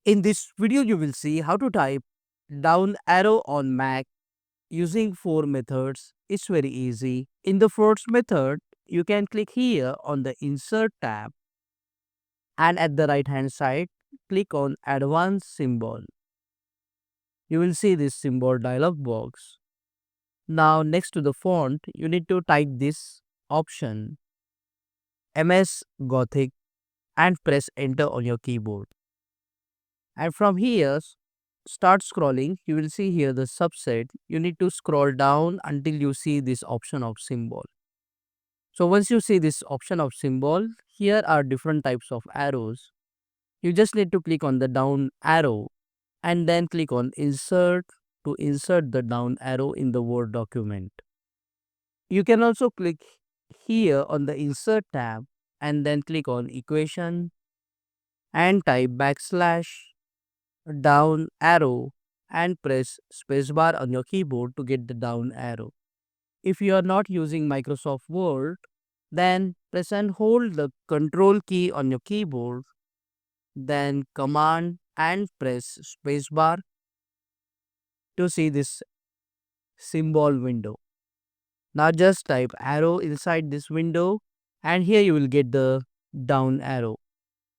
In this video, you will see how to type down arrow on Mac using four methods. It's very easy. In the first method, you can click here on the Insert tab and at the right hand side, click on Advanced Symbol. You will see this symbol dialog box. Now, next to the font, you need to type this option MS Gothic and press enter on your keyboard. And from here, start scrolling. You will see here the subset. You need to scroll down until you see this option of symbol. So once you see this option of symbol, here are different types of arrows. You just need to click on the down arrow and then click on insert to insert the down arrow in the Word document. You can also click here on the insert tab and then click on equation and type backslash down arrow and press spacebar on your keyboard to get the down arrow. If you are not using Microsoft Word, then press and hold the control key on your keyboard, then command and press spacebar to see this symbol window. Now just type arrow inside this window and here you will get the down arrow.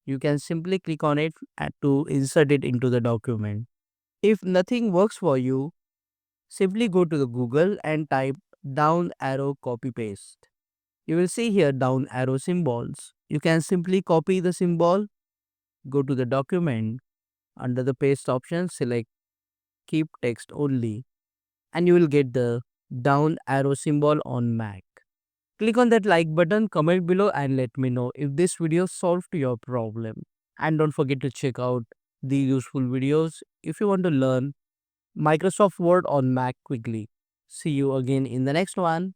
You can simply click on it to insert it into the document. If nothing works for you, simply go to the Google and type down arrow copy paste. You will see here down arrow symbols. You can simply copy the symbol, go to the document, under the paste option, select keep text only, and you will get the down arrow symbol on Mac. Click on that like button, comment below, and let me know if this video solved your problem. And don't forget to check out the useful videos if you want to learn Microsoft Word on Mac quickly. See you again in the next one.